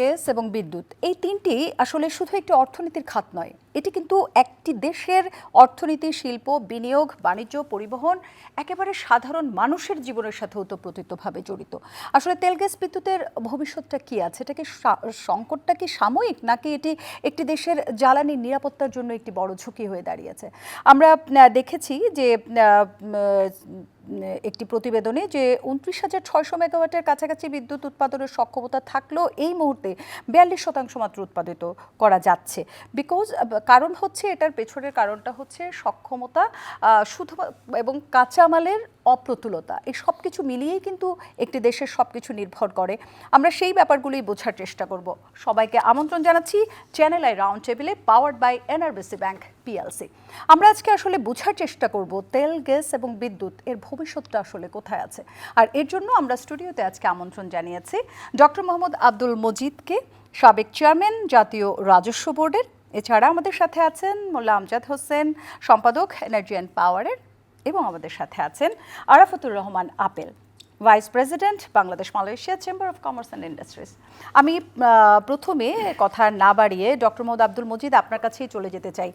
Gas এবং বিদ্যুৎ এই তিনটি আসলে শুধু একটি অর্থনীতির খাত নয়, এটি কিন্তু একটি দেশের অর্থনীতি, শিল্প, বিনিয়োগ, বাণিজ্য, পরিবহন, একেবারে সাধারণ মানুষের জীবনের সাথে ওতপ্রোতভাবে জড়িত। আসলে তেল গ্যাস বিদ্যুতের ভবিষ্যৎটা কি আছে? এটা কি সংকটটা কি সাময়িক, নাকি এটি একটি দেশের জ্বালানি নিরাপত্তার জন্য একটি বড় ঝুঁকি হয়ে দাঁড়িয়েছে? আমরা দেখেছি যে একটি প্রতিবেদনে যে 29,600 মেগাওয়াটের কাছাকাছি বিদ্যুৎ উৎপাদনের সক্ষমতা থাকলেও এই মুহূর্তে 42% মাত্র উৎপাদিত করা যাচ্ছে। কারণ হচ্ছে, এটার পেছনের কারণটা হচ্ছে সক্ষমতা শুধু এবং কাঁচামালের অপ্রতুলতা। এই সব কিছু মিলিয়েই কিন্তু একটি দেশের সব কিছু নির্ভর করে। আমরা সেই ব্যাপারগুলোই বোঝার চেষ্টা করব। সবাইকে আমন্ত্রণ জানাচ্ছি চ্যানেল আই রাউন্ড টেবিলে, powered by NRBC bank PLC. আমরা আজকে আসলে বোঝার চেষ্টা করব তেল, গ্যাস এবং বিদ্যুৎ এর ভবিষ্যৎটা আসলে কোথায় আছে। আর এর জন্য আমরা স্টুডিওতে আজকে আমন্ত্রণ জানিয়েছি ডক্টর মোহাম্মদ আব্দুল মজিদকে, সাবেক চেয়ারম্যান জাতীয় রাজস্ব বোর্ডের। এছাড়া আমাদের সাথে আছেন মোল্লা আমজাদ হোসেন, সম্পাদক এনার্জি অ্যান্ড পাওয়ারের, এবং আমাদের সাথে আছেন Arafatur Rahman apple, vice president Bangladesh Malaysia chamber of commerce and industries. আমি প্রথমে কথা না বাড়িয়ে ডক্টর মোহাম্মদ আব্দুল মজিদ আপনার কাছেই চলে যেতে চাই।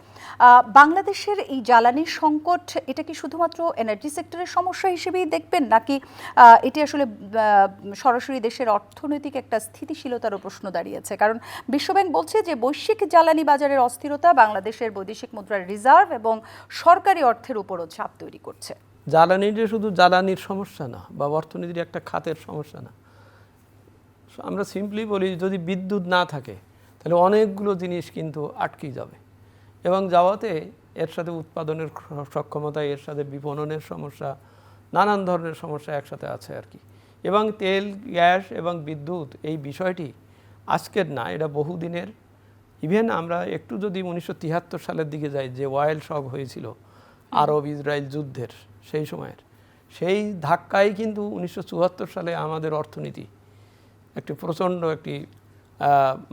বাংলাদেশের এই জ্বালানির সংকট, এটা কি শুধুমাত্র এনার্জি সেক্টরের সমস্যা হিসেবেই দেখবেন, নাকি এটি আসলে সরাসরি দেশের অর্থনৈতিক একটা স্থিতিশীলতারও প্রশ্ন দাঁড়িয়েছে? কারণ বিশ্বব্যাংক বলছে যে বৈশ্বিক জ্বালানি বাজারের অস্থিরতা বাংলাদেশের বৈদেশিক মুদ্রার রিজার্ভ এবং সরকারি অর্থের উপরও চাপ তৈরি করছে। জ্বালানিটা শুধু জ্বালানির সমস্যা না, বা অর্থনীতির একটা খাতের সমস্যা না। আমরা সিম্পলি বলি, যদি বিদ্যুৎ না থাকে তাহলে অনেকগুলো জিনিস কিন্তু আটকে যাবে, এবং যাওয়াতে এর সাথে উৎপাদনের সক্ষমতা, এর সাথে বিপণনের সমস্যা, নানান ধরনের সমস্যা একসাথে আছে আর কি। এবং তেল, গ্যাস এবং বিদ্যুৎ এই বিষয়টি আজকের না, এটা বহুদিনের। ইভেন আমরা একটু যদি 1973 সালের দিকে যাই, যে অয়েল শক হয়েছিল আরব ইসরায়েল যুদ্ধের সেই সময়ের, সেই ধাক্কায় কিন্তু 1974 সালে আমাদের অর্থনীতি একটি প্রচণ্ড একটি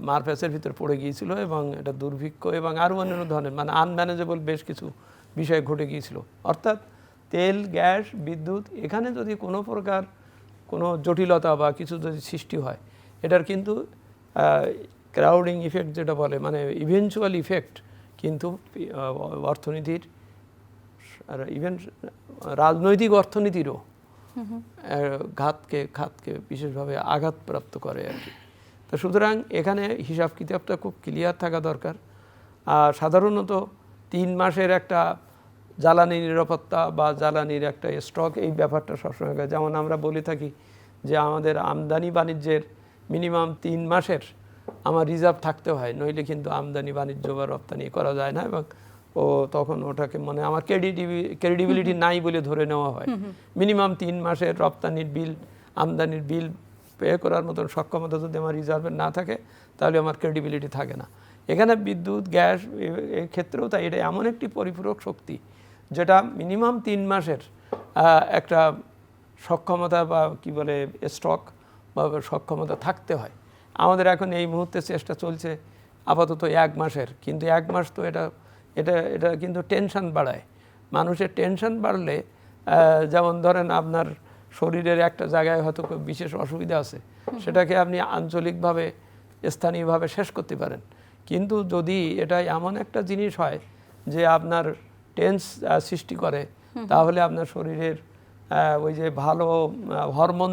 মারপ্যাচের ভিতরে পড়ে গিয়েছিল, এবং এটা দুর্ভিক্ষ এবং আরও অন্যান্য ধরনের আনম্যানেজেবল বেশ কিছু বিষয় ঘটে গিয়েছিল। অর্থাৎ তেল, গ্যাস, বিদ্যুৎ, এখানে যদি কোনো প্রকার কোনো জটিলতা বা কিছু যদি সৃষ্টি হয়, এটার কিন্তু ক্রাউডিং ইফেক্ট যেটা বলে, ইভেনচুয়াল ইফেক্ট কিন্তু অর্থনীতির, আর ইভেন রাজনৈতিক অর্থনীতিরও খাতকে বিশেষভাবে আঘাতপ্রাপ্ত করে আর কি। তো সুতরাং এখানে হিসাব কিতাবটা খুব ক্লিয়ার থাকা দরকার। আর সাধারণত 3 মাসের একটা জ্বালানি নিরাপত্তা বা জ্বালানির একটা স্টক, এই ব্যাপারটা সবসময়, যেমন আমরা বলে থাকি যে আমাদের আমদানি বাণিজ্যের মিনিমাম 3 মাসের আমার রিজার্ভ থাকতে হয়, নইলে কিন্তু আমদানি বাণিজ্য বা রপ্তানি করা যায় না, এবং তখন ওটাকে আমার ক্রেডিবিলিটি নাই বলে ধরে নেওয়া হয়। মিনিমাম 3 মাসের রপ্তানির বিল, আমদানির বিল পে করার মতন সক্ষমতা যদি আমার রিজার্ভের না থাকে, তাহলে আমার ক্রেডিবিলিটি থাকে না। এখানে বিদ্যুৎ, গ্যাস এর ক্ষেত্রেও তাই। এটা এমন একটি পরিপূরক শক্তি যেটা মিনিমাম 3 মাসের একটা সক্ষমতা বা কি বলে স্টক বা সক্ষমতা থাকতে হয়। আমাদের এখন এই মুহূর্তে চেষ্টা চলছে আপাতত 1 মাসের, কিন্তু 1 মাস তো এটা কিন্তু টেনশন বাড়ায়। মানুষের টেনশন বাড়লে, যেমন ধরেন আপনার শরীরের একটা জায়গায় হয়তো বিশেষ অসুবিধা আছে, সেটাকে আপনি আঞ্চলিকভাবে, স্থানীয়ভাবে শেষ করতে পারেন। কিন্তু যদি এটা এমন একটা জিনিস হয় যে আপনার টেন্স সৃষ্টি করে, তাহলে আপনার শরীরের ওই যে ভালো হরমোন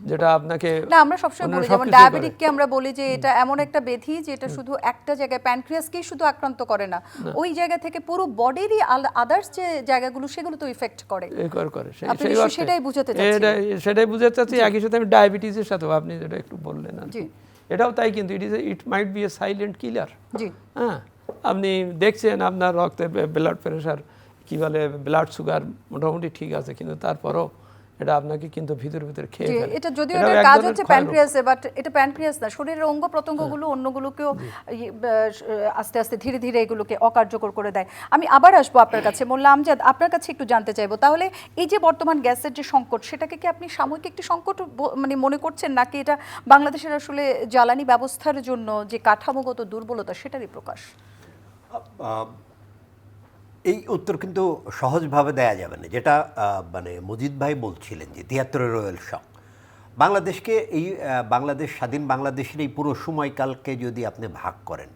যেটা আপনাকে, না, আমরা সবসময় বলি, যেমন ডায়াবেটিককে আমরা বলি যে এটা এমন একটা ব্যাধি যেটা শুধু একটা জায়গায়, প্যানক্রিয়াসকেই শুধু আক্রান্ত করে না, ওই জায়গা থেকে পুরো বডিরই আদার্স যে জায়গাগুলো সেগুলো তো ইফেক্ট করে। সেটাই বুঝাতে চাচ্ছি। একই সাথে আমি ডায়াবেটিসের সাথেও আপনি যেটা একটু বললেন, এটাও তাই, কিন্তু ইট might B A silent killer. হ্যাঁ, আপনি দেখছেন আপনার রক্তে ব্লাড প্রেশার, কি বলে ব্লাড সুগার মোটামুটি ঠিক আছে, কিন্তু তারপরও এটা আপনাকে কিন্তু ভিতরে খেয়ে ফেলে। এটা যদিও এটা কাজ হচ্ছে প্যানক্রিয়াসে, বাট এটা প্যানক্রিয়াস না, শরীরের অঙ্গ প্রত্যঙ্গগুলো অন্যগুলোকেও আস্তে আস্তে ধীরে ধীরে এগুলোকে অকার্যকর করে দেয়। আমি আবার আসবো আপনার কাছে, মোল্লা আমজাদ, আপনার কাছে একটু জানতে চাইবো, তাহলে এই যে বর্তমান গ্যাসের যে সংকট, সেটাকে কি আপনি সাময়িক একটি সংকট মনে করছেন, নাকি এটা বাংলাদেশের আসলে জ্বালানি ব্যবস্থার জন্য যে কাঠামোগত দুর্বলতা সেটারই প্রকাশ? এই উত্তর কিন্তু সহজভাবে দেয়া যাবে না। যেটা মজিদ ভাই বলছিলেন যে 73-এর অয়েল শক, বাংলাদেশকে এই বাংলাদেশ স্বাধীন বাংলাদেশের এই পুরো সময়কালকে যদি আপনি ভাগ করেন,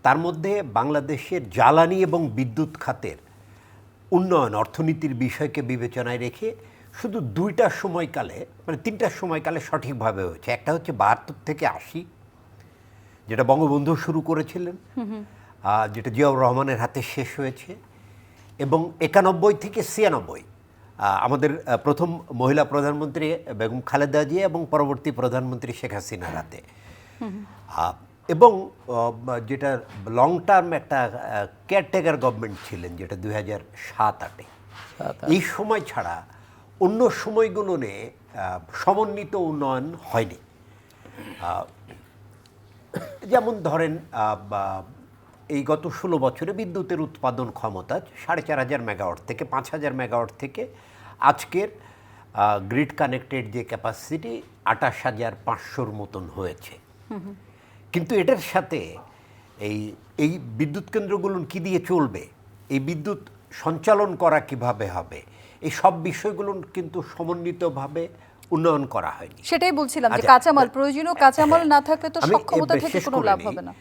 তার মধ্যে বাংলাদেশের জ্বালানি এবং বিদ্যুৎ খাতের উন্নয়ন অর্থনীতির বিষয়কে বিবেচনায় রেখে শুধু দুইটা সময়কালে, মানে তিনটা সময়কালে সঠিকভাবে হয়েছে। একটা হচ্ছে ৭২ থেকে ৮০, যেটা বঙ্গবন্ধু শুরু করেছিলেন, যেটা জিয়াউর রহমানের হাতে শেষ হয়েছে, এবং ৯১ থেকে ৯৬ আমাদের প্রথম মহিলা প্রধানমন্ত্রী বেগম খালেদা জিয়া এবং পরবর্তী প্রধানমন্ত্রী শেখ হাসিনার হাতে, এবং যেটা লং টার্ম একটা কেয়ারটেকার গভর্নমেন্ট ছিলেন, যেটা ২০০৭-৮। এই সময় ছাড়া অন্য সময়গুলো নিয়ে সমন্বিত উন্নয়ন হয়নি। যেমন ধরেন এই গত ১৬ বছরে বিদ্যুতের উৎপাদন ক্ষমতা ৪,৫০০ মেগাওয়াট থেকে ৫,০০০ মেগাওয়াট থেকে আজকের গ্রিড কানেক্টেড যে ক্যাপাসিটি ২৮,৫০০-র মতন হয়েছে। কিন্তু এটার সাথে এই বিদ্যুৎ কেন্দ্রগুলো কি দিয়ে চলবে, এই বিদ্যুৎ সঞ্চালন করা কিভাবে হবে, এই সব বিষয়গুলো কিন্তু সমন্বিতভাবে উন্নয়ন করা হয়নি। সেটাই বলছিলাম যে আচ্ছা, কাঁচামাল, প্রয়োজনীয় কাঁচামাল না থাকলে তো আমি সক্ষমতা থেকে শেষ কোনো করে লাভ নিই। হবে না।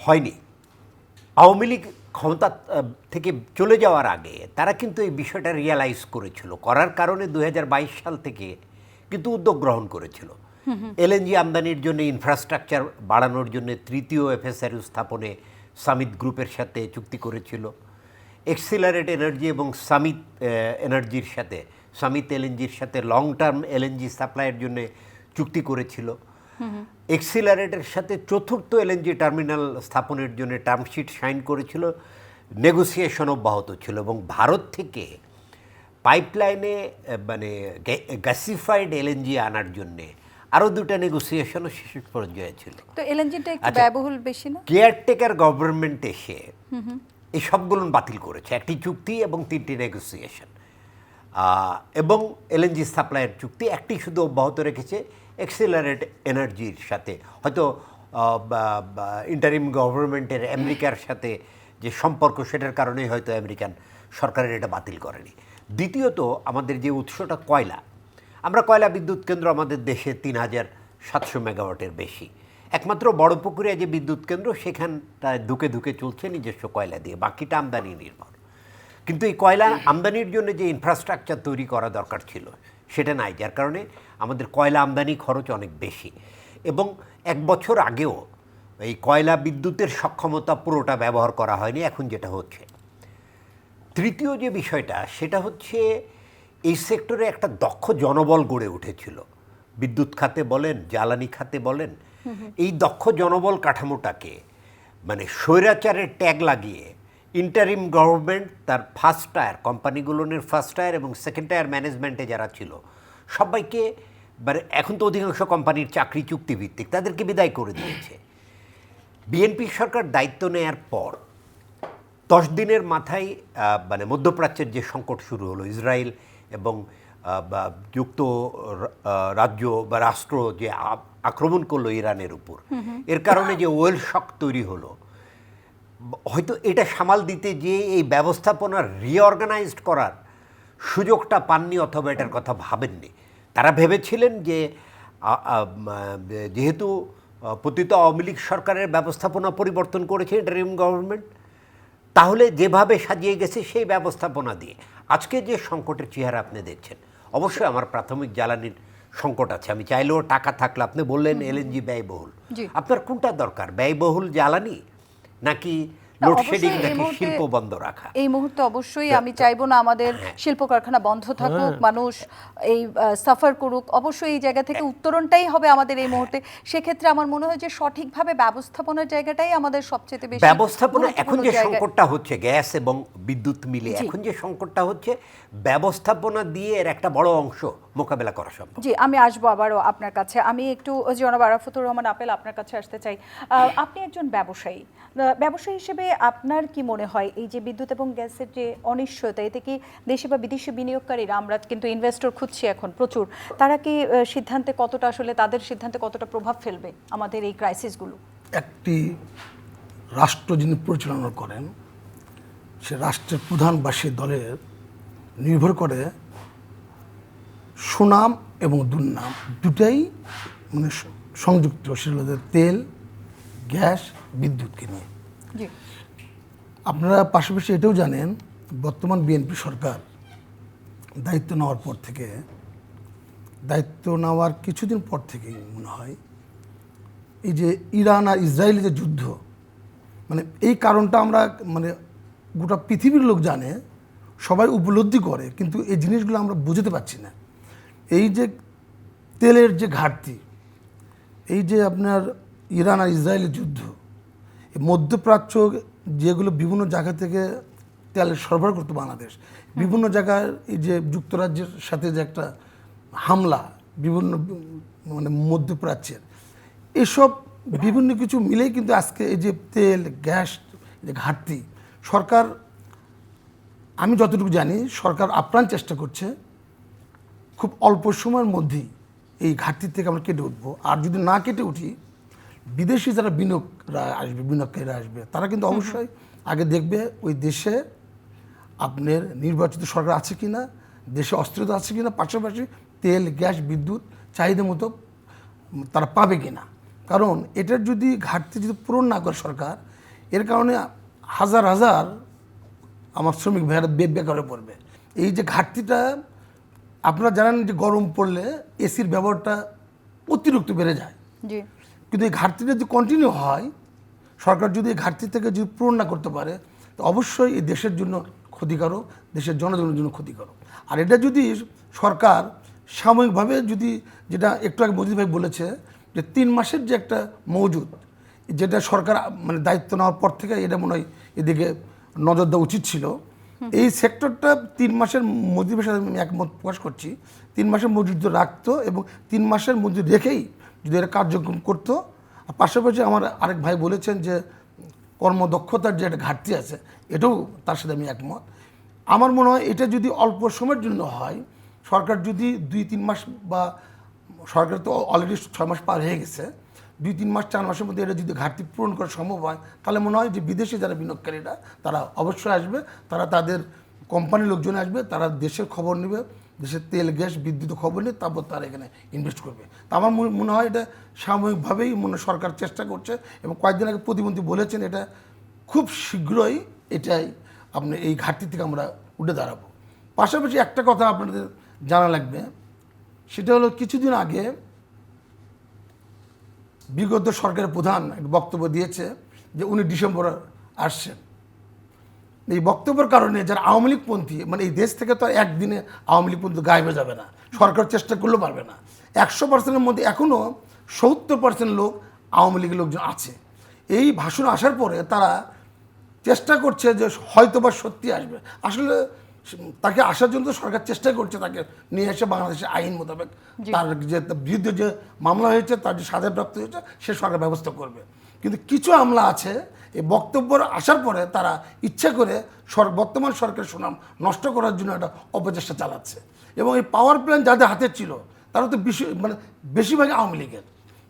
হয়নি। আওয়ামী লীগ ক্ষমতা থেকে চলে যাওয়ার আগে তারা কিন্তু এই বিষয়টা রিয়ালাইজ করেছিল, করার কারণে ২০২২ সাল থেকে কিন্তু উদ্যোগ গ্রহণ করেছিল। এলএনজি আমদানির জন্য ইনফ্রাস্ট্রাকচার বাড়ানোর জন্য তৃতীয় এফএসআরইউ স্থাপনে সামিট গ্রুপের সাথে চুক্তি করেছিল। এক্সিলারেট এনার্জি এবং সামিট এনার্জির সাথে, সামিট এলএনজির সাথে লং টার্ম এলএনজি সাপ্লাইয়ের জন্য চুক্তি করেছিল। এক্সিলারেটের সাথে চতুর্থ এলএনজি টার্মিনাল স্থাপনের জন্য টার্মশিট সাইন করেছিল। নেগোসিয়েশন অব্যাহত ছিল এবং ভারত থেকে পাইপলাইনে মানে গ্যাসিফাইড এলএনজি আনার জন্যে আরও দুটা নেগোসিয়েশনও শেষ পর্যায়ে ছিল। তো এলএনজিটা একটু আচ্ছা, ব্যয়বহুল বেশি না? কেয়ারটেকার গভর্নমেন্ট এসে এই সবগুলো বাতিল করেছে, একটি চুক্তি এবং 3টি নেগোসিয়েশন, এবং এলএনজি সাপ্লাইয়ের চুক্তি একটি শুধু অব্যাহত রেখেছে এক্সিলারেট এনার্জির সাথে। হয়তো ইন্টারিম গভর্নমেন্টের আমেরিকার সাথে যে সম্পর্ক, সেটার কারণেই হয়তো আমেরিকান সরকারের এটা বাতিল করেনি। দ্বিতীয়ত, আমাদের যে উৎসটা কয়লা, আমরা কয়লা বিদ্যুৎ কেন্দ্র আমাদের দেশে ৩,৭০০ মেগাওয়াটের বেশি। একমাত্র বড়পুকুরে যে বিদ্যুৎ কেন্দ্র, সেখানটায় ধুকে ধুকে চলছে নিজস্ব কয়লা দিয়ে, বাকিটা আমদানি নির্ভর। কিন্তু এই কয়লা আমদানির জন্য যে ইনফ্রাস্ট্রাকচার তৈরি করা দরকার ছিল সেটা নাই, যার কারণে আমাদের কয়লা আমদানি খরচ অনেক বেশি। এবং 1 বছর আগেও এই কয়লা বিদ্যুতের সক্ষমতা পুরোটা ব্যবহার করা হয়নি, এখন যেটা হচ্ছে। তৃতীয় যে বিষয়টা, সেটা হচ্ছে এই সেক্টরে একটা দক্ষ জনবল গড়ে উঠেছিল, বিদ্যুৎ খাতে বলেন, জ্বালানি খাতে বলেন। এই দক্ষ জনবল কাঠামোটাকে মানে স্বৈরাচারের ট্যাগ লাগিয়ে ইন্টারিম গভর্নমেন্ট তার ফার্স্ট টায়ার কোম্পানিগুলোর ফার্স্ট টায়ার এবং সেকেন্ড টায়ার ম্যানেজমেন্টে যারা ছিল সবাইকে, মানে এখন তো অধিকাংশ কোম্পানির চাকরি চুক্তিভিত্তিক, তাদেরকে বিদায় করে দিয়েছে। বিএনপি সরকার দায়িত্ব নেয়ার পর 10 দিনের মাথায় মানে মধ্যপ্রাচ্যের যে সংকট শুরু হলো, ইসরায়েল এবং যুক্ত রাজ্য বা রাষ্ট্র যে আক্রমণ করলো ইরানের উপর, এর কারণে যে ওয়েল শক তৈরি হলো, হয়তো এটা সামাল দিতে গিয়ে এই ব্যবস্থাপনা রিঅর্গানাইজড করার সুযোগটা পাননি, অথবা এটার কথা ভাবেননি। তারা ভেবেছিলেন যে যেহেতু পতিত আওয়ামী লীগ সরকারের ব্যবস্থাপনা পরিবর্তন করেছে ইন্টারিম গভর্নমেন্ট, তাহলে যেভাবে সাজিয়ে গেছে সেই ব্যবস্থাপনা দিয়ে আজকে যে সংকটের চেহারা আপনি দেখছেন, অবশ্যই আমার প্রাথমিক জ্বালানির সংকট আছে, আমি চাইলেও টাকা থাকলে, আপনি বললেন এলএনজি ব্যয়বহুল, আপনার কোনটা দরকার, ব্যয়বহুল জ্বালানি নাকি লোডশেডিং নাকি শিল্প বন্ধ রাখা? এই মুহূর্তে অবশ্যই আমি চাইবো না আমাদের শিল্প কারখানা বন্ধ থাকুক, মানুষ এই সাফার করুক। অবশ্যই এই জায়গা থেকে উত্তরণটাই হবে আমাদের এই মুহূর্তে। সেক্ষেত্রে আমার মনে হয় যে সঠিকভাবে ব্যবস্থাপনার জায়গাটাই আমাদের সবচেয়ে বেশি ব্যবস্থাপনা। এখন যে সংকটটা হচ্ছে গ্যাস এবং বিদ্যুৎ মিলে, এখন যে সংকটটা হচ্ছে ব্যবস্থাপনা দিয়ে এর একটা বড় অংশ মোকাবেলা করা সম্ভব। জি, আমি আসবো আবারও আপনার কাছে। আমি একটু জনাব আরাফাতুর রহমান আপেল আপনার কাছে আসতে চাই। আপনি একজন ব্যবসায়ী, ব্যবসায়ী হিসেবে আপনার কি মনে হয় এই যে বিদ্যুৎ এবং গ্যাসের যে অনিশ্চয়তা, এতে কি দেশি বা বিদেশি বিনিয়োগকারীরা, আমরা কিন্তু ইনভেস্টর খুঁজছি এখন প্রচুর, তারা কি সিদ্ধান্তে কতটা, আসলে তাদের সিদ্ধান্তে কতটা প্রভাব ফেলবে আমাদের এই ক্রাইসিসগুলো? একটি রাষ্ট্র যিনি পরিচালনা করেন, সে রাষ্ট্রের প্রধান বা সে দলের নির্ভর করে সুনাম এবং দুর্নাম দুটাই মানে সংযুক্ত, সেটা হলো তেল, গ্যাস, বিদ্যুৎকে নিয়ে। জি আপনারা পাশাপাশি এটাও জানেন, বর্তমান বিএনপি সরকার দায়িত্ব নেওয়ার পর থেকে, দায়িত্ব নেওয়ার কিছুদিন পর থেকেই মনে হয় এই যে ইরান আর ইসরায়েলের যে যুদ্ধ, মানে এই কারণটা আমরা মানে গোটা পৃথিবীর লোক জানে, সবাই উপলব্ধি করে, কিন্তু এই জিনিসগুলো আমরা বুঝতে পারছি না। এই যে তেলের যে ঘাটতি, এই যে আপনার ইরান আর ইসরায়েলের যুদ্ধ, এই মধ্যপ্রাচ্য যেগুলো বিভিন্ন জায়গা থেকে তেল সরবরাহ করতো বাংলাদেশ, বিভিন্ন জায়গায় এই যে যুক্তরাজ্যের সাথে যে একটা হামলা, বিভিন্ন মানে মধ্যপ্রাচ্যের এসব বিভিন্ন কিছু মিলেই কিন্তু আজকে এই যে তেল, গ্যাস যে ঘাটতি, সরকার, আমি যতটুকু জানি সরকার আপ্রাণ চেষ্টা করছে খুব অল্প সময়ের মধ্যেই এই ঘাটতি থেকে আমরা কেটে উঠবো। আর যদি না কেটে উঠি, বিদেশি যারা বিনিয়োগকারীরা আসবে, তারা কিন্তু অবশ্যই আগে দেখবে ওই দেশে আপনার নির্বাচিত সরকার আছে কিনা, দেশে অস্থিরতা আছে কিনা, পাশাপাশি তেল, গ্যাস, বিদ্যুৎ চাহিদা মতো তারা পাবে কিনা। কারণ এটার যদি ঘাটতি যদি পূরণ না করে সরকার, এর কারণে হাজার হাজার আমার শ্রমিক ভাইয়েরা বেকারে পড়বে। এই যে ঘাটতিটা, আপনারা জানেন যে গরম পড়লে এসির ব্যবহারটা অতিরিক্ত বেড়ে যায়, জি কিন্তু এই ঘাটতিটা যদি কন্টিনিউ হয়, সরকার যদি এই ঘাটতি থেকে যদি পূরণ না করতে পারে, তো অবশ্যই এই দেশের জন্য ক্ষতিকারক, দেশের জনগণের জন্য ক্ষতিকারক। আর এটা যদি সরকার সাময়িকভাবে যদি, যেটা একটু আগে মজিদ ভাই বলেছে যে 3 মাসের যে একটা মজুদ, যেটা সরকার মানে দায়িত্ব নেওয়ার পর থেকে এটা মনে হয় এদিকে নজর দেওয়া উচিত ছিল। এই সেক্টরটা 3 মাসের মজুদের সাথে আমি একমত প্রকাশ করছি। 3 মাসের মজুদ রাখতো এবং 3 মাসের মজুদ রেখেই যদি এরা কার্যক্রম করতো। আর পাশাপাশি আমার আরেক ভাই বলেছেন যে কর্মদক্ষতার যে একটা ঘাটতি আছে, এটাও তার সাথে আমি একমত। আমার মনে হয় এটা যদি অল্প সময়ের জন্য হয়, সরকার যদি 2-3 মাস, বা সরকার তো অলরেডি 6 মাস পার হয়ে গেছে, 2-3 মাস 4 মাসের মধ্যে এটা যদি ঘাটতি পূরণ করা সম্ভব হয়, তাহলে মনে হয় যে বিদেশি যারা বিনিয়োগকারীরা তারা অবশ্যই আসবে, তারা তাদের কোম্পানির লোকজন আসবে, তারা দেশের খবর নেবে, দেশের তেল, গ্যাস, বিদ্যুৎ খবর নিয়ে তারপর তারা এখানে ইনভেস্ট করবে। তা আমার মনে হয় এটা সাময়িকভাবেই সরকার চেষ্টা করছে, এবং কয়েকদিন আগে প্রতিমন্ত্রী বলেছেন এটা খুব শীঘ্রই এটাই আপনি এই ঘাটতি থেকে আমরা উঠে দাঁড়াবো। পাশাপাশি একটা কথা আপনাদের জানা লাগবে, সেটা হলো কিছুদিন আগে বিগত সরকারের প্রধান একটা বক্তব্য দিয়েছে যে 19 ডিসেম্বর আসছেন। এই বক্তব্যের কারণে যারা আওয়ামী লীগপন্থী, মানে এই দেশ থেকে তো একদিনে আওয়ামী লীগপন্থী গায়েব হয়ে যাবে না, সরকার চেষ্টা করলেও পারবে না। 100%-এর মধ্যে এখনও 70% লোক আওয়ামী লীগের লোকজন আছে। এই ভাষণ আসার পরে তারা চেষ্টা করছে যে হয়তো বা সত্যি আসবে। আসলে তাকে আসার জন্য সরকার চেষ্টা করছে, তাকে নিয়ে এসে বাংলাদেশের আইন মোতাবেক তার যে বিরুদ্ধে যে মামলা হয়েছে, তার যে সাজাপ্রাপ্ত হয়েছে, সে সরকার ব্যবস্থা করবে। কিন্তু কিছু আমলা আছে এই বক্তব্য আসার পরে তারা ইচ্ছা করে বর্তমান সরকারের সুনাম নষ্ট করার জন্য একটা অপচেষ্টা চালাচ্ছে। এবং এই পাওয়ার প্ল্যান্ট যাদের হাতে ছিল, তারা তো বেশিরভাগই আওয়ামী লীগের।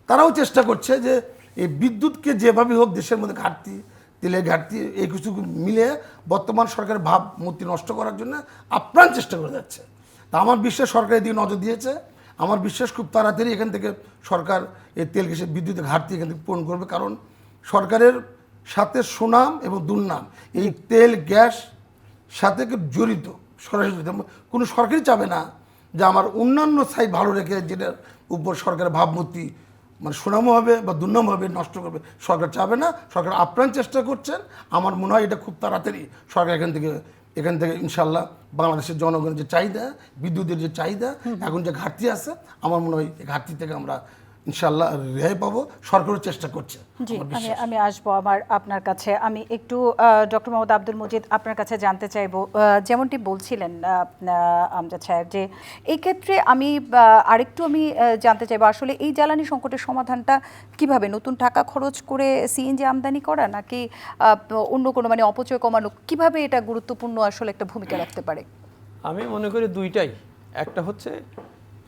তারাও চেষ্টা করছে যে এই বিদ্যুৎকে যেভাবে হোক দেশের মধ্যে ঘাটতি, তেলের ঘাটতি, এই কিছু মিলে বর্তমান সরকারের ভাবমূর্তি নষ্ট করার জন্য আপ্রাণ চেষ্টা করে যাচ্ছে। তা আমার বিশ্বাস সরকার এদিকে নজর দিয়েছে। আমার বিশ্বাস খুব তাড়াতাড়ি এখান থেকে সরকার এই তেল, গ্যাসের, বিদ্যুতের ঘাটতি এখান থেকে পূরণ করবে। কারণ সরকারের সাথে সুনাম এবং দুর্নাম এই তেল, গ্যাস সাথে জড়িত, সরাসরি। কোনো সরকারই চাবে না যে আমার অন্যান্য সাইড ভালো রেখে যেটার উপর সরকারের ভাবমূর্তি সুনামও হবে বা দুর্নাম হবে নষ্ট করবে, সরকার চাবে না। সরকার আপ্রাণ চেষ্টা করছেন। আমার মনে হয় এটা খুব তাড়াতাড়ি সরকার এখান থেকে ইনশাল্লাহ বাংলাদেশের জনগণের যে চাহিদা, বিদ্যুতের যে চাহিদা, এখন যে ঘাটতি আছে, আমার মনে হয় এই ঘাটতি থেকে আমরা ইনশাল্লাহ রেহাই পাবো। সরকারও চেষ্টা করছে। জি, আমি আসবো আপনার কাছে। আমি একটু ডক্টর মোহাম্মদ আব্দুল মজিদ আপনার কাছে জানতে চাইবো, যেমনটি বলছিলেন আমজাদ সাহেব, যে এই ক্ষেত্রে আমি জানতে চাইবো আসলে এই জ্বালানি সংকটের সমাধানটা কিভাবে, নতুন টাকা খরচ করে সিএনজি আমদানি করা, নাকি অন্য কোনো অপচয় কমানো, কিভাবে এটা গুরুত্বপূর্ণ আসলে একটা ভূমিকা রাখতে পারে? আমি মনে করি দুইটাই। একটা হচ্ছে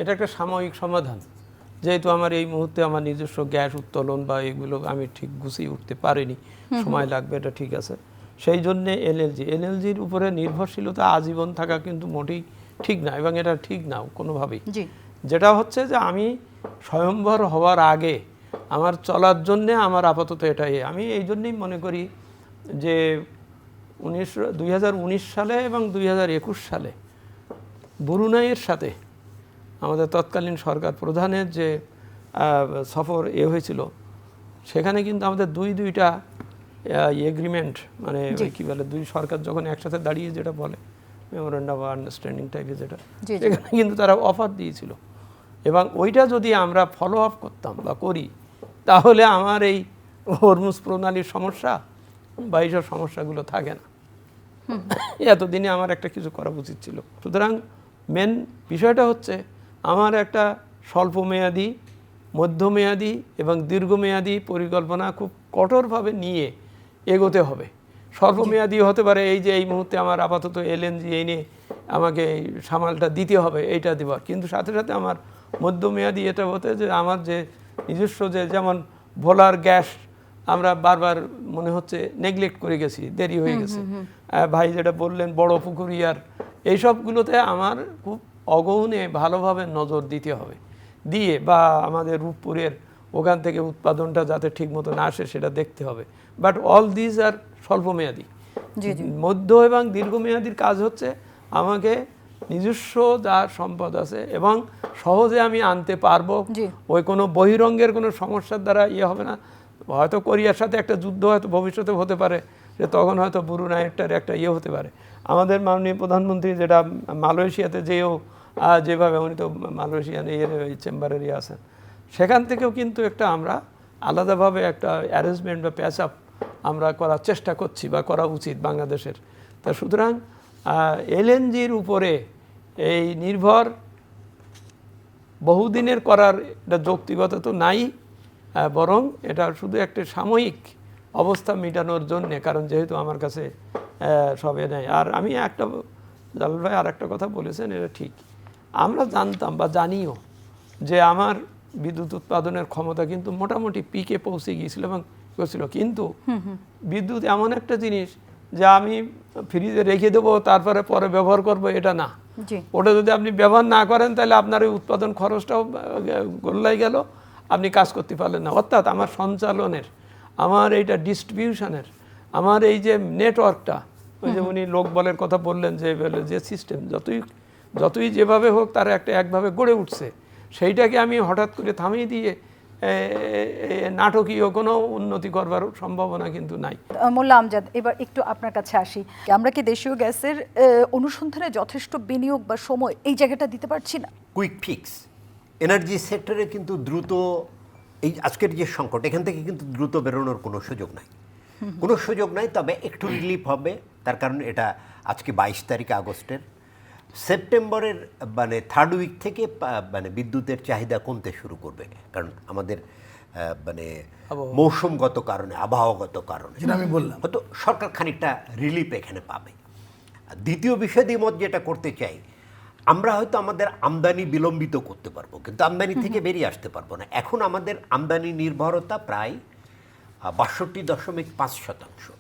এটা একটা সাময়িক সমাধান, যেহেতু আমার এই মুহূর্তে আমার নিজস্ব গ্যাস উত্তোলন বা এগুলো আমি ঠিক গুছিয়ে উঠতে পারিনি, সময় লাগবে, এটা ঠিক আছে। সেই জন্যে এনএলজির উপরে নির্ভরশীলতা আজীবন থাকা কিন্তু মোটেই ঠিক না, এবং এটা ঠিক নাও কোনোভাবেই। যেটা হচ্ছে যে আমি স্বয়ংবর হওয়ার আগে আমার চলার জন্যে আমার আপাতত এটাই, আমি এই জন্যই মনে করি যে 2019 সালে এবং 2021 সালে ব্রুনাইয়ের সাথে আমাদের তৎকালীন সরকার প্রধানের যে সফর হয়েছিল, সেখানে কিন্তু আমাদের দুইটা এগ্রিমেন্ট, মানে কি বলে, দুই সরকার যখন একসাথে দাঁড়িয়ে যেটা বলে মেমোরেন্ডাম অফ আন্ডারস্ট্যান্ডিং টাইপের, যেটা সেখানে কিন্তু তারা অফার দিয়েছিল, এবং ওইটা যদি আমরা ফলো আপ করতাম বা করি, তাহলে আমার এই হরমুজ প্রণালীর সমস্যা বা এইসব সমস্যাগুলো থাকে না। এতদিনে আমার একটা কিছু করা উচিত ছিল। সুতরাং মেন বিষয়টা হচ্ছে আমার একটা স্বল্পমেয়াদী, মধ্যমেয়াদী এবং দীর্ঘমেয়াদী পরিকল্পনা খুব কঠোরভাবে নিয়ে এগোতে হবে। স্বল্পমেয়াদী হতে পারে এই যে এই মুহূর্তে আমার আপাতত এলএনজি এনে আমাকে সামালটা দিতে হবে, এইটা দেওয়ার, কিন্তু সাথে সাথে আমার মধ্যমেয়াদী এটা হতে যে আমার যে নিজস্ব যে, যেমন ভোলার গ্যাস আমরা বারবার মনে হচ্ছে নেগলেক্ট করে গেছি, দেরি হয়ে গেছে। ভাই যেটা বললেন বড় পুকুরিয়ার, এইসবগুলোতে আমার খুব অগৌণে ভালোভাবে নজর দিতে হবে, দিয়ে বা আমাদের রূপপুরের ওখান থেকে উৎপাদনটা যাতে ঠিক মতো না আসে সেটা দেখতে হবে। বাট অল দিজ আর স্বল্পমেয়াদী। মধ্য এবং দীর্ঘমেয়াদীর কাজ হচ্ছে আমাকে নিজস্ব যা সম্পদ আছে এবং সহজে আমি আনতে পারবো, ওই কোনো বহিরঙ্গের কোনো সমস্যার দ্বারা হবে না। হয়তো কোরিয়ার সাথে একটা যুদ্ধ হয়তো ভবিষ্যতে হতে পারে, যে তখন হয়তো ব্রুনাইয়ের একটা হতে পারে। আমাদের মাননীয় প্রধানমন্ত্রী যেটা মালয়েশিয়াতে যেও যেভাবে, উনি তো মালয়েশিয়ান চেম্বারের আছেন, সেখান থেকেও কিন্তু একটা আমরা আলাদাভাবে একটা অ্যারেঞ্জমেন্ট বা প্যাচ আপ আমরা করার চেষ্টা করছি বা করা উচিত বাংলাদেশের। তা সুতরাং এলএনজির উপরে এই নির্ভর বহুদিনের করার এটা যৌক্তিকতা তো নাই, বরং এটা শুধু একটা সাময়িক অবস্থা মেটানোর জন্যে, কারণ যেহেতু আমার কাছে সবে নেই। আর আমি একটা, জালাল ভাই আর একটা কথা বলেছেন, এটা ঠিক, আমরা জানতাম বা জানিও যে আমার বিদ্যুৎ উৎপাদনের ক্ষমতা কিন্তু মোটামুটি পিকে পৌঁছে গিয়েছিল এবং করছিল, কিন্তু বিদ্যুৎ এমন একটা জিনিস যে আমি ফ্রিজে রেখে দেবো তারপরে পরে ব্যবহার করব, এটা না। ওটা যদি আপনি ব্যবহার না করেন তাহলে আপনার ওই উৎপাদন খরচটাও গোল্লাই গেল, আপনি কাজ করতে পারলেন না। অর্থাৎ আমার সঞ্চালনের, আমার এইটা ডিস্ট্রিবিউশনের, আমার এই যে নেটওয়ার্কটা, ওই যে উনি লোকবলের কথা বললেন, যে সিস্টেম যতই যেভাবে হোক তারা একভাবে গড়ে উঠছে, সেইটাকে আমি হঠাৎ করে থামিয়ে দিয়ে নাটকীয় কোনো উন্নতি করবার সম্ভাবনা কিন্তু নাই। মোল্লা আমজাদ, এবার একটু আপনার কাছে আসি। আমরা কি দেশীয় গ্যাসের অনুসন্ধানে যথেষ্ট বিনিয়োগ বা সময় এই জায়গাটা দিতে পারছি না? কুইক ফিক্স এনার্জি সেক্টরে কিন্তু দ্রুত, এই আজকের যে সংকট, এখান থেকে কিন্তু দ্রুত বেরোনোর কোনো সুযোগ নাই, কোনো সুযোগ নাই। তবে একটু রিলিফ হবে, তার কারণ এটা আজকে 22 তারিখ আগস্টের, সেপ্টেম্বরের মানে থার্ড উইক থেকে মানে বিদ্যুতের চাহিদা কমতে শুরু করবে, কারণ আমাদের মানে মৌসুমগত কারণে, আবহাওয়াগত কারণে আমি বললাম হয়তো সরকার খানিকটা রিলিফ এখানে পাবে। দ্বিতীয় বিষয় দ্বিমত যেটা করতে চাই, আমরা হয়তো আমাদের আমদানি বিলম্বিত করতে পারবো, কিন্তু আমদানি থেকে বেরিয়ে আসতে পারবো না। এখন আমাদের আমদানি নির্ভরতা প্রায় 62.5%।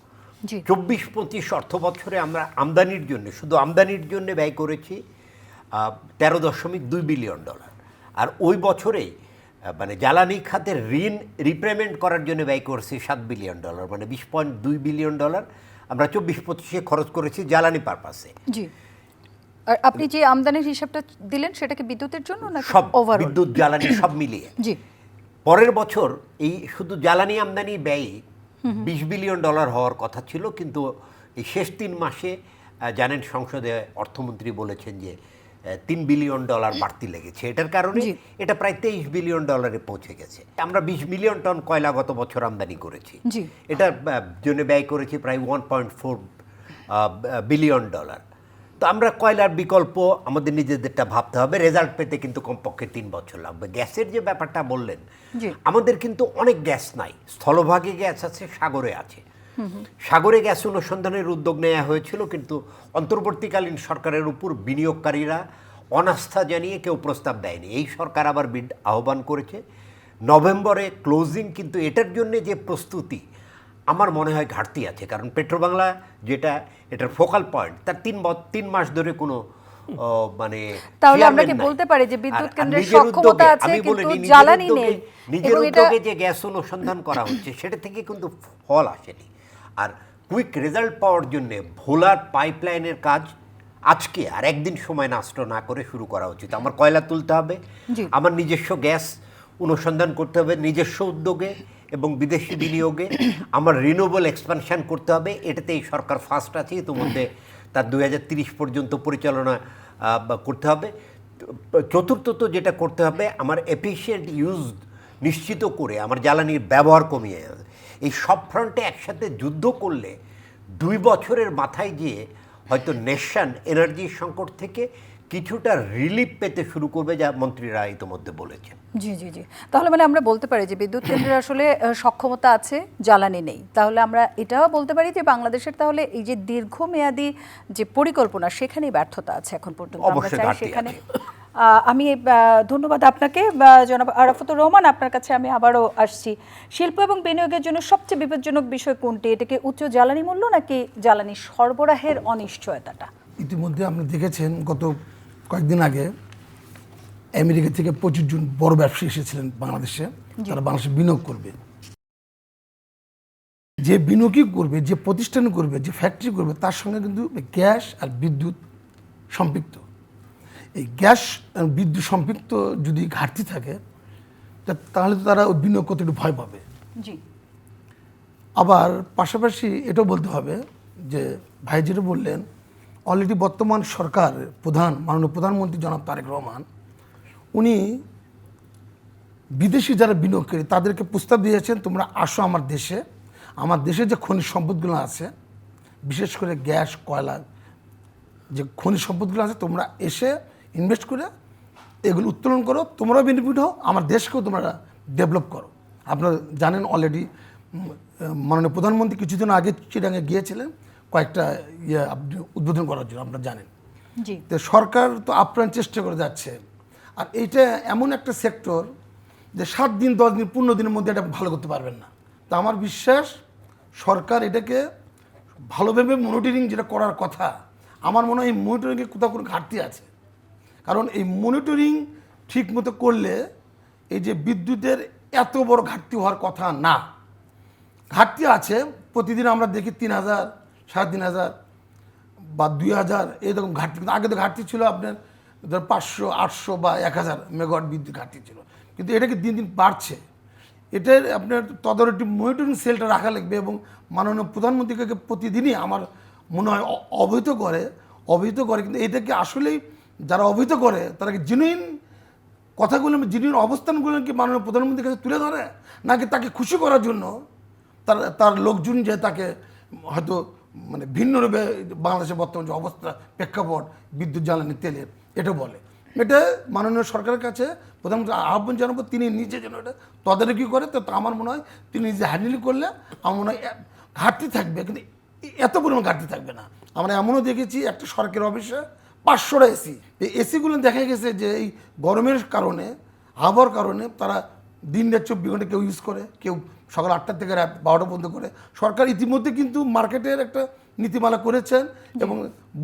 24-25 অর্থ বছরে আমরা আমদানির জন্য, শুধু আমদানির জন্য ব্যয় করেছি $13.2 বিলিয়ন। আর ওই বছরেই মানে জ্বালানি খাতের ঋণ রিপেমেন্ট করার জন্য ব্যয় করেছি $7 বিলিয়ন, মানে $20.2 বিলিয়ন আমরা 24-25-এ খরচ করেছি জ্বালানি পারপাসে। জি। আর আপনি যে আমদানির হিসাবটা দিলেন সেটা কি বিদ্যুতের জন্য না সব ওভারঅল? বিদ্যুৎ জ্বালানি সব মিলিয়ে। জি। পরের বছর এই শুধু জ্বালানি আমদানি ব্যয় $20 বিলিয়ন হওয়ার কথা ছিল, কিন্তু এই শেষ 3 মাসে জানেন সংসদে অর্থমন্ত্রী বলেছেন যে $3 বিলিয়ন বাড়তি লেগেছে। এটার কারণে এটা প্রায় $23 বিলিয়ন পৌঁছে গেছে। আমরা 20 মিলিয়ন টন কয়লা গত বছর আমদানি করেছি, এটার জন্য ব্যয় করেছি প্রায় $1.4 বিলিয়ন। তো আমরা কয়লার বিকল্প আমাদের নিজেদেরটা ভাবতে হবে, রেজাল্ট পেতে কিন্তু কমপক্ষে 3 বছর লাগবে। গ্যাসের যে ব্যাপারটা বললেন, আমাদের কিন্তু অনেক গ্যাস নাই, স্থলভাগে গ্যাস আছে, সাগরে আছে। সাগরে গ্যাস অনুসন্ধানের উদ্যোগ নেওয়া হয়েছিল, কিন্তু অন্তর্বর্তীকালীন সরকারের উপর বিনিয়োগকারীরা অনাস্থা জানিয়ে কেউ প্রস্তাব দেয়নি। এই সরকার আবার বিড আহ্বান করেছে নভেম্বরে ক্লোজিং, কিন্তু এটার জন্য যে প্রস্তুতি আমার মনে হয় ঘাটতি আছে, কারণ পেট্রোবাংলা যেটা এটার ফোকাল পয়েন্ট, তার 3 মাস ধরে কোনো মানে তাহলে আমরা কি chairman নাই। বলতে পারি যে বিদ্যুৎ আর কেন্দ্রের নিজের সক্ষমতা উদ্যোগে, আছে আমি বলে কিন্তু নিই, জ্বালানি নেই নিজের এবং এটা উদ্যোগে যে গ্যাস অনুসন্ধান করা হচ্ছে সেটা থেকে কিন্তু ফল আসেনি। আর কুইক রেজাল্ট পাওয়ার জন্য ভোলার পাইপলাইনের কাজ আজকে আর একদিন সময় নষ্ট না করে শুরু করা উচিত। আমার কয়লা তুলতে হবে, জি। আমার নিজস্ব গ্যাস অনুসন্ধান করতে হবে নিজস্ব উদ্যোগে এবং বিদেশি বিনিয়োগে, আমার রিনিউয়েবল এক্সপানশন করতে হবে। এটাতে এই সরকার ফার্স্ট আছে, ইতিমধ্যে তার 2030 পর্যন্ত পরিচালনা করতে হবে। চতুর্থত যেটা করতে হবে, আমার এফিশিয়েন্ট ইউজ নিশ্চিত করে আমার জ্বালানির ব্যবহার কমিয়ে আনা। এই সব ফ্রন্টে একসাথে যুদ্ধ করলে 2 বছরের মাথায় গিয়ে হয়তো নেশন এনার্জি সংকট থেকে কিছুটা রিলিফ পেতে শুরু করবে, যা মন্ত্রীরা ইতিমধ্যে বলেছেন। জি জি জি, তাহলে মানে আমরা বলতে পারি যে বিদ্যুৎ কেন্দ্রের আসলে সক্ষমতা আছে, জ্বালানি নেই। তাহলে আমরা এটাও বলতে পারি যে বাংলাদেশের তাহলে এই যে দীর্ঘমেয়াদী যে পরিকল্পনা সেখানেই ব্যর্থতা আছে এখন পর্যন্ত। আমরা অবশ্যই চাই ঘাটতি সেখানে আছে। আমি ধন্যবাদ আপনাকে জনাব আরাফাতুর রহমান, আপনার কাছে আমি আবারও আসছি। শিল্প এবং বিনিয়োগের জন্য সবচেয়ে বিপজ্জনক বিষয় কোনটি? এটাকে উচ্চ জ্বালানি মূল্য নাকি জ্বালানি সরবরাহের অনিশ্চয়তাটা? ইতিমধ্যে আপনি দেখেছেন গত কয়েকদিন আগে আমেরিকা থেকে 25 জন বড় ব্যবসায়ী এসেছিলেন বাংলাদেশে, তারা বাংলাদেশে বিনিয়োগ করবে। যে বিনিয়োগই করবে, যে প্রতিষ্ঠান করবে, যে ফ্যাক্টরি করবে, তার সঙ্গে কিন্তু গ্যাস আর বিদ্যুৎ সম্পৃক্ত। এই গ্যাস আর বিদ্যুৎ সম্পৃক্ত যদি ঘাটতি থাকে তাহলে তো তারা ওই বিনিয়োগ করতে একটু ভয় পাবে। জি, আবার পাশাপাশি এটাও বলতে হবে যে ভাই যেটা বললেন, অলরেডি বর্তমান সরকার প্রধান মাননীয় প্রধানমন্ত্রী জনাব তারেক রহমান উনি বিদেশি যারা বিনিয়োগকারী তাদেরকে প্রস্তাব দিয়েছেন, তোমরা আসো আমার দেশে, আমার দেশে যে খনিজ সম্পদগুলো আছে, বিশেষ করে গ্যাস, কয়লা, যে খনিজ সম্পদগুলো আছে, তোমরা এসে ইনভেস্ট করে এগুলো উত্তোলন করো, তোমরাও বেনিফিট হও, আমার দেশকেও তোমরা ডেভেলপ করো। আপনারা জানেন অলরেডি মাননীয় প্রধানমন্ত্রী কিছুদিন আগে চিটাঙে গিয়েছিলেন কয়েকটা আপনি উদ্বোধন করার জন্য, আপনারা জানেন। জি, তো সরকার তো আপ্রাণ চেষ্টা করে যাচ্ছে। আর এইটা এমন একটা সেক্টর যে 7 দিন 10 দিন 15 দিনের মধ্যে এটা ভালো করতে পারবেন না। তা আমার বিশ্বাস সরকার এটাকে ভালোভাবে মনিটরিং যেটা করার কথা, আমার মনে হয় এই মনিটরিংয়ে কোথাও কোনো ঘাটতি আছে। কারণ এই মনিটরিং ঠিক মতো করলে এই যে বিদ্যুতের এত বড় ঘাটতি হওয়ার কথা না। ঘাটতি আছে, প্রতিদিন আমরা দেখি 3000, 3500 বা 2000 এরকম ঘাটতি। কিন্তু আগে তো ঘাটতি ছিল আপনার ধর 500, 800 বা 1000 মেগাওয়াট বিদ্যুৎ ঘাটতি ছিল। কিন্তু এটা কি দিন দিন বাড়ছে। এটার আপনার তদারকি মনিটরিং সেলটা রাখা লাগবে এবং মাননীয় প্রধানমন্ত্রীকে প্রতিদিনই আমার মনে হয় অবহিত করে। কিন্তু এটাকে আসলেই যারা অবহিত করে তারা কি জেনুইন কথাগুলো, জেনুইন অবস্থানগুলো কি মাননীয় প্রধানমন্ত্রীর কাছে তুলে ধরে, নাকি তাকে খুশি করার জন্য তার লোকজন যে তাকে হয়তো মানে ভিন্ন রূপে বাংলাদেশের বর্তমান যে অবস্থা, প্রেক্ষাপট, বিদ্যুৎ, জ্বালানি, তেলের, এটা বলে। এটা মাননীয় সরকারের কাছে প্রধানমন্ত্রী আহ্বান জানাবো, তিনি নিজে যেন এটা তদারকি করে। তো আমার মনে হয় তিনি নিজে হ্যান্ডেল করলে আমার মনে হয় ঘাটতি থাকবে, কিন্তু এত পরিমাণ ঘাটতি থাকবে না। আমরা এমনও দেখেছি একটা সরকারি অফিসে 500টা এসি, এই এসিগুলো দেখা গেছে যে এই গরমের কারণে, আবহাওয়ার কারণে তারা দিন রাত 24 ঘন্টা কেউ ইউজ করে, কেউ সকাল 8টা থেকে রাত 12টা পর্যন্ত করে। সরকার ইতিমধ্যে কিন্তু মার্কেটের একটা নীতিমালা করেছেন এবং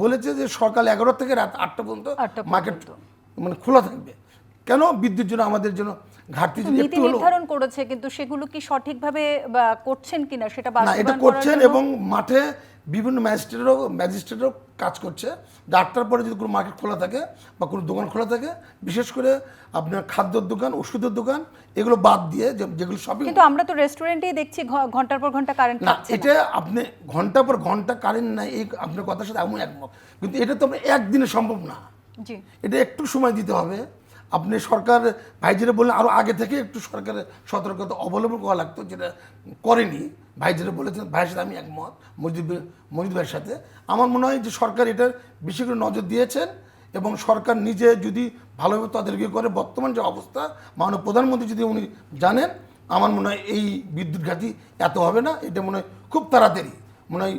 বলেছে যে সকাল 11টা থেকে রাত 8টা পর্যন্ত মার্কেট মানে খোলা থাকবে। কেন? বিদ্যুৎ জন্য আমাদের জন্য ঘাটতি যদি নীতি একটু হলো নির্ধারণ করেছে, কিন্তু সেগুলো কি সঠিকভাবে করছেন কিনা সেটা না, এটা বাস্তবায়ন করার করছেন জন্য- এবং মাঠে বিভিন্ন ম্যাজিস্ট্রেটও কাজ করছে যে 8টার পরে যদি কোনো মার্কেট খোলা থাকে বা কোনো দোকান খোলা থাকে, বিশেষ করে আপনার খাদ্যের দোকান, ওষুধের দোকান, এগুলো বাদ দিয়ে যেগুলো শপিং। কিন্তু আমরা তো রেস্টুরেন্টেই দেখছি ঘন্টার পর ঘন্টা কারেন্ট না, থাকছে না। এটা আপনি ঘন্টা পর ঘন্টা কারেন্ট নাই, এই আপনার কথার সাথে আমি একমত, কিন্তু এটা তো আমরা একদিনে সম্ভব না। জি, এটা একটু সময় দিতে হবে। আপনি সরকার ভাইজিরা বললেন আরও আগে থেকে একটু সরকারের সতর্কতা অবলম্বন করা লাগতো, যেটা করেনি। ভাইজিরা বলেছেন, ভাইয়ের সাথে আমি একমত, মজিদ ভাইয়ের সাথে। আমার মনে হয় যে সরকার এটার বেশি করে নজর দিয়েছেন এবং সরকার নিজে যদি ভালোভাবে তাদেরকে করে, বর্তমান যে অবস্থা মাননীয় প্রধানমন্ত্রী যদি উনি জানেন, আমার মনে হয় এই বিদ্যুৎ ঘাটতি এত হবে না। এটা মনে হয় খুব তাড়াতাড়ি, মনে হয়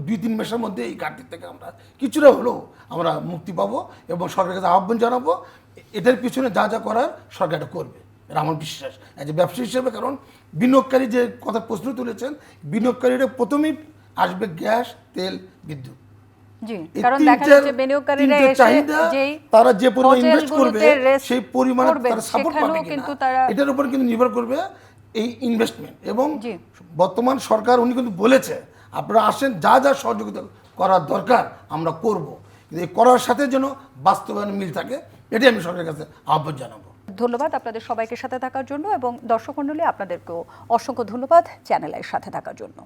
2-3 মাসের মধ্যে এই ঘাটতি থেকে আমরা কিছুটা হলেও আমরা মুক্তি পাবো এবং সরকারের কাছে আহ্বান জানাবো এটার পিছনে যা যা করার সরকার এটা করবে, এটা আমার বিশ্বাস অ্যাজ এ ব্যবসায়ী হিসেবে। কারণ বিনিয়োগকারী যে কথা প্রশ্ন তুলেছেন, বিনিয়োগকারীরা প্রথমেই আসবে গ্যাস, তেল, বিদ্যুৎ, জি, এই কারণ দেখা তিনটের- যাচ্ছে বিনিয়োগকারীরা তিনটের এসে চাহিদা, যেই তারা যে পরিমাণ ইনভেস্ট করবে হোটেলগুলোতে rest সেই পরিমাণে করবেন, তারা সাপোর্ট সেখানেও পাবে কিন্তু কিন্তু তারা এটার উপর কিন্তু নির্ভর করবে এই ইনভেস্টমেন্ট। এবং জি। বর্তমান সরকার উনি কিন্তু বলেছে আপনারা আসেন, যা যা সহযোগিতা করার দরকার আমরা করব, কিন্তু এই করার সাথে যেন বাস্তবায়ন মিল থাকে, এটাই আমি সরকারের কাছে আহ্বান জানাবো। ধন্যবাদ আপনাদের সবাইকে সাথে থাকার জন্য এবং দর্শক মণ্ডলী আপনাদেরকেও অসংখ্য ধন্যবাদ চ্যানেলের সাথে থাকার জন্য।